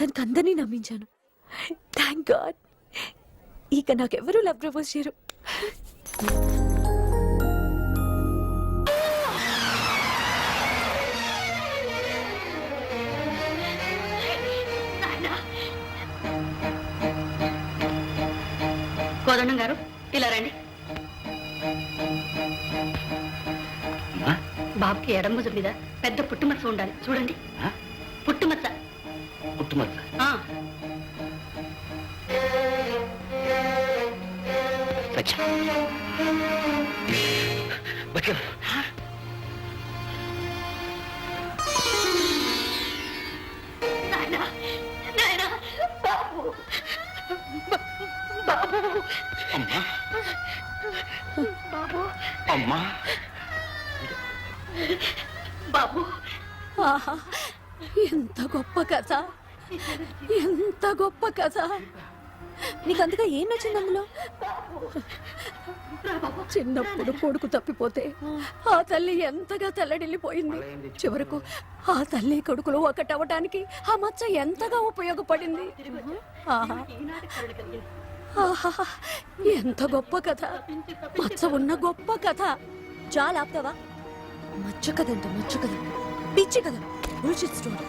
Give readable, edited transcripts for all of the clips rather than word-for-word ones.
తనకు అందరినీ నమ్మించాను. Thank God. ఇక నాకెవరూ లవ్ ప్రపోజ్ చేయరు. కోదండం గారు ఇలా రండి. బాబుకి ఎడం భుజం మీద పెద్ద పుట్టుమచ్చ ఉండాలి, చూడండి. పుట్టుమచ్చ. పుట్టుమచ్చ. అమ్మా బాబు, ఆహా, ఎంత గొప్ప కథ, ఎంత గొప్ప కథ. నీకు అంతగా ఏం నచ్చింది అందులో? చిన్నప్పుడు కొడుకు తప్పిపోతే ఆ తల్లి ఎంతగా తల్లడిల్లిపోయింది. చివరకు ఆ తల్లి కొడుకులు ఒకటవటానికి ఆ మచ్చ ఎంతగా ఉపయోగపడింది. ఆహా, ఆహా, ఎంత గొప్ప కథ. మచ్చ ఉన్న గొప్ప కథ. చాలా ఆపుతావా? మచ్చ కథ అంట, మచ్చ కథ, పిచ్చి కథ, బుల్షిట్ స్టోరీ.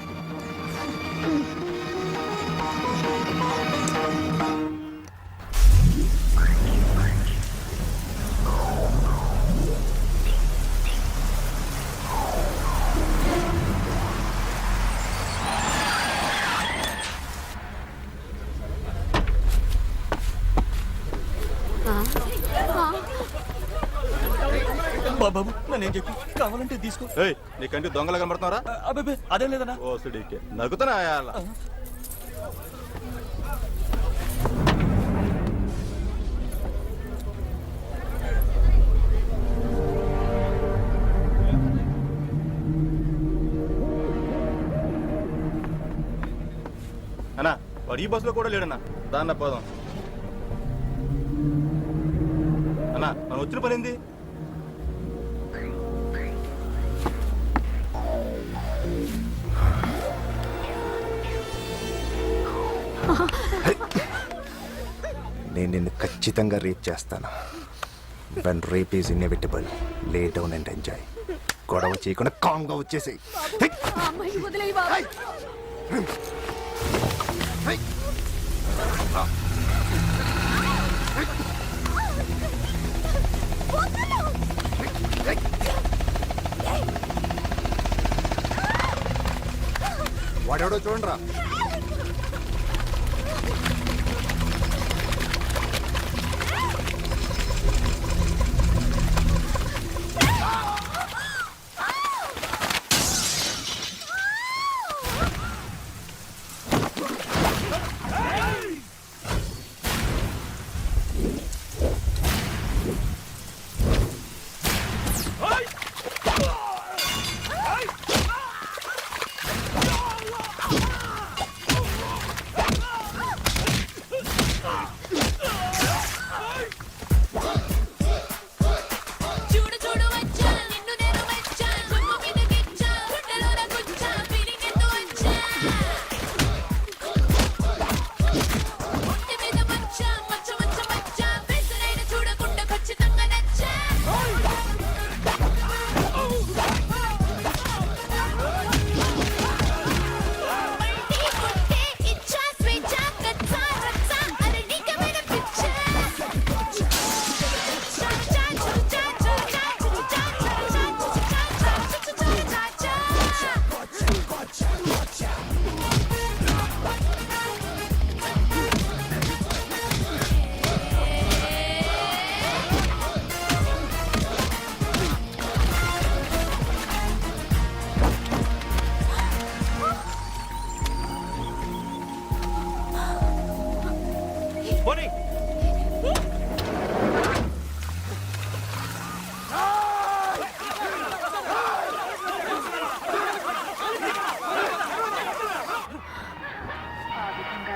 బాబు నేను చెప్పి కావాలంటే తీసుకో. నీకంటే దొంగలు కనబడుతున్నారా? అబ్బాయి అదేం లేదన్నా. ఓ సుడీకే నగుతున్నా. అన్నా వాడు ఈ బస్సులో కూడా లేడన్నా. దాన్న పోదాం అన్నా. మనం వచ్చిన పని ఏంది? నేను నిన్ను ఖచ్చితంగా రేప్ చేస్తాను. When rape is inevitable, lay down and enjoy. గొడవ చేయకుండా కామ్గా వచ్చేసి. వాడెవడో చూడండిరా.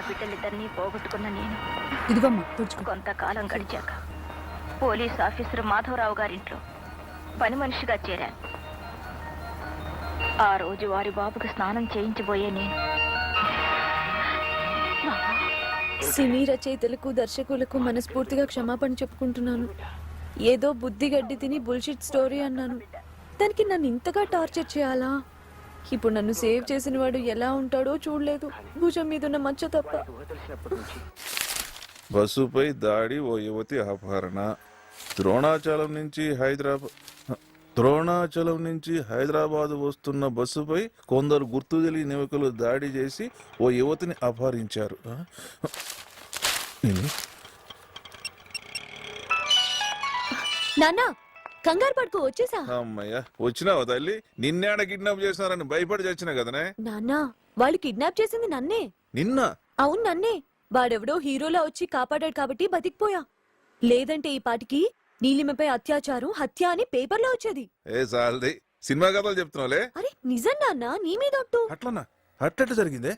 బిడ్డలిద్దరినీ పోగొట్టుకున్న నేను ఇదిగోమ్మా కొంతకాలం గడిచాక పోలీస్ ఆఫీసర్ మాధవరావు గారింట్లో పని మనిషిగా చేరాను. ఆ రోజు వారి బాబుకి స్నానం చేయించబోయే నేను సినీ రచయితలకు దర్శకులకు మనస్ఫూర్తిగా క్షమాపణ చెప్పుకుంటున్నాను. ఏదో బుద్ధి గడ్డి తిని బుల్షిట్ స్టోరీ అన్నాను. దానికి నన్ను ఇంతగా టార్చర్ చేయాలా? ఇప్పుడు నన్ను సేవ్ చేసిన వాడు ఎలా ఉంటాడో చూడలేదు. భుజం మీద ఉన్న మచ్చ తప్ప. బస్సుపై దాడి, ఓ యువతి అపహరణ. ద్రోణాచలం నుంచి హైదరాబాద్ వస్తున్న బస్సుపై కొందరు గుర్తు తెలియని యువకులు దాడి చేసి ఓ యువతిని అపహరించారు. నాన్న కంగారు పడుకో, వచ్చేసా. అమ్మయ్య, వచ్చినావా తల్లి? నిన్నేడ కిడ్నాప్ చేసినారని భయపడి చచ్చినా కదనే. నాన్న వాళ్ళు కిడ్నాప్ చేసింది నన్నే. నిన్న? అవును నన్నే. వాడెవడో హీరోలా వచ్చి కాపాడాడు కాబట్టి బతికిపోయా. లేదంటే ఈ పాటికి నీలిమపై అత్యాచారం, హత్య అని పేపర్లో వచ్చేది. ఏ సాల్ది, సినిమా కథలు చెప్తున్నావులే. అరే నిజం నాన్న, నీ మీద ఒట్టు. అట్లనా? అట్టట్టు జరిగిందే?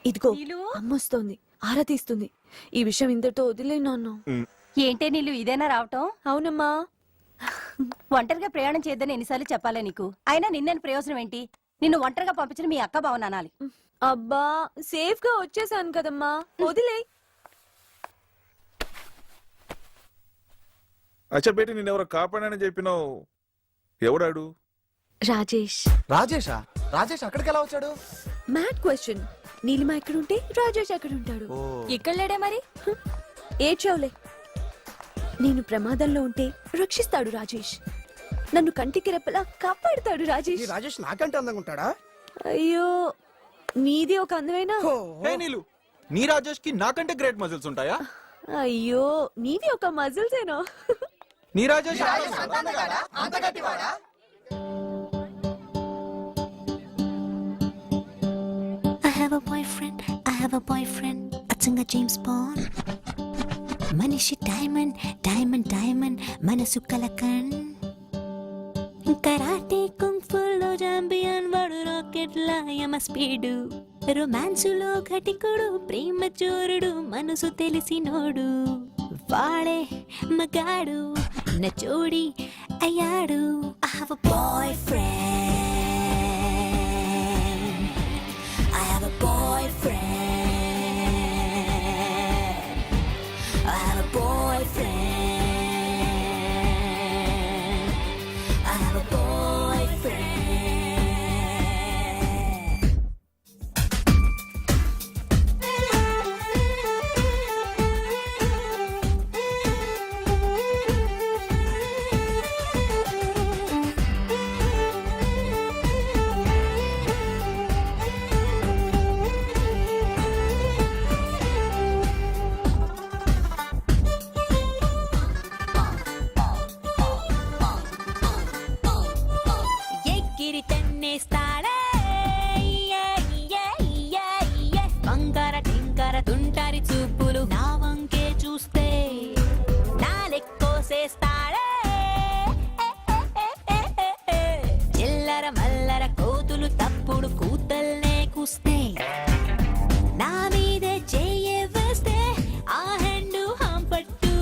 ఇదిగో అమ్మొస్తోంది, ఆరా తీస్తుంది. ఈ విషయం ఇంతటితో వదిలే నాన్న. ఏంటే నీళ్ళు ఇదేనా రావటం? అవునమ్మా. ఒంటరిగా ప్రయాణం చేద్దని ఎన్నిసార్లు చెప్పాలే నీకు? అయినా నిన్నని ప్రయోజనం ఏంటి? నిన్ను ఒంటరిగా పంపించిన మీ అక్క బావని అనాలి. అబ్బా సేఫ్ గా వచ్చేసాను కదమ్మా, వదిలే. అచ్చా బేటి, నేనెవరో కాపాడని చెప్పినావు. ఎవడాడు? రాజేష్. రాజేషా? రాజేష్ అక్కడికి ఎలా వచ్చాడు? Mad question. నీలిమ ఎక్కడుంటే రాజేష్ ఎక్కడుంటాడు? ఇక్కడ లేడే మరి? ఏడ్చావులే. నేను ప్రమాదంలో ఉంటే రక్షిస్తాడు రాజేష్. నన్ను కంటికి రెప్పలా కాపాడుతాడు రాజేష్. రాజేష్ నాకంటే అందంగా ఉంటాడా? అయ్యో, నీది ఒక అందమైన. హే నీలు, నీ రాజేష్ కి నాకంటే గ్రేట్ మజిల్స్ ఉంటాయా? అయ్యో, నీది ఒక మజిల్స్ ఏనో. నీ Rajesh I have a boyfriend, అచ్చంగా జేమ్స్ బాండ్. మనిషి డైమండ్ డైమండ్ డైమండ్, మనసు కలకండ్. కరాటే కుంఫులో చాంపియన్ వాడు, రాకెట్ లా యమ స్పీడు. రొమాన్సులో ఘటికుడు, ప్రేమ చోరుడు, మనసు తెలిసినోడు. వాడే మగాడు, నా జోడి అయ్యాడు. I have a boyfriend. I have a boyfriend. I have a boyfriend. I have a boyfriend. ఎగిరి తన్నేస్తాడే, బంగార టింకర తుంటారి చూపులు నా వంకే చూస్తే నాలెక్కోసేస్తాడే. చిల్లర మల్లర కోతులు తప్పుడు కూతల్నే కూస్తే నా మీదే చెయ్యే వేస్తే ఆ హెండు హంపట్టు.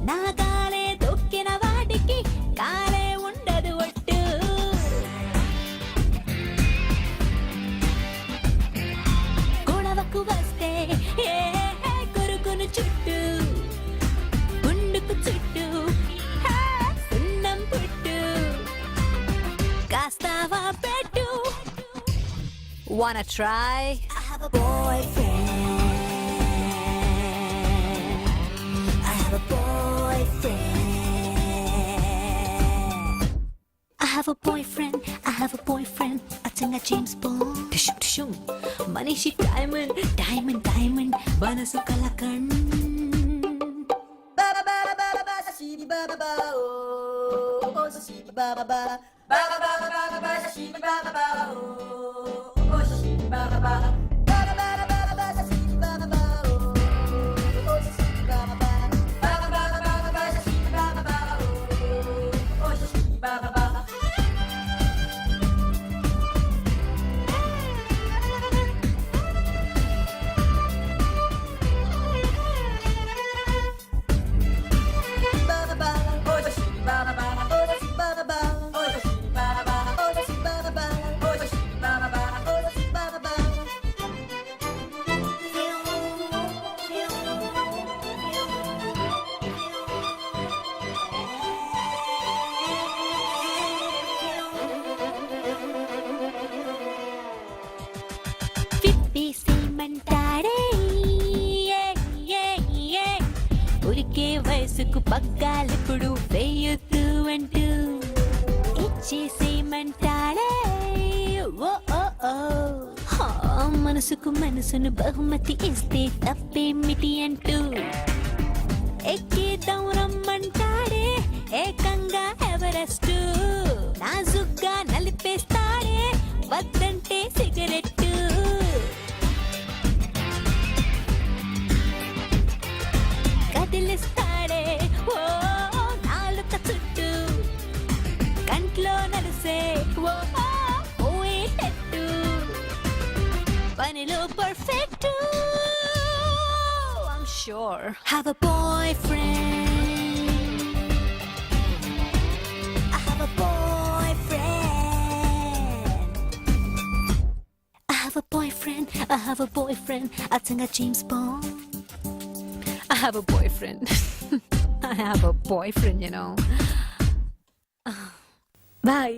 నా కాలే దొక్కిన వాటికి కాలే ఉండదు ఒట్టు. గొడవకు వస్తే ఏ కొరుకును చుట్టూ, గుండుకు చుట్టూ సున్నం పుట్టు. కాస్తావా పెట్టు. Wanna try? I have a boyfriend. I have a boyfriend. I have a boyfriend. I have a boyfriend. అచ్చంగా జేమ్స్ బాండ్. టిషుం టిషుం, మనిషి డైమండ్ డైమండ్ డైమండ్, మనసు కలకండ్. చిలికే వయసుకు పగ్గాలెప్పుడు వేయొద్దు అంటూ ఇచ్చేసేమంటాడే ఓ ఓ ఓ హా, మనసుకు మనసును బహుమతి ఇస్తే తప్పేమిటి అంటూ ఎక్కేద్దాం రమ్మంటాడే ఏకంగా ఎవరెస్ట్ నాజుగ్గా నలిపేస్తాడే వద్దంటే సిగరెట్టు కదిలిస్తాడే ఓ నాలుక చుట్టూ కంట్లో నలిసే ఓ పోయేటట్టు పనిలో perfect I'm sure have a boyfriend I have a boyfriend I have a boyfriend I have a boyfriend 아층가 James Bond I have a boyfriend. I have a boyfriend, you know. Bye.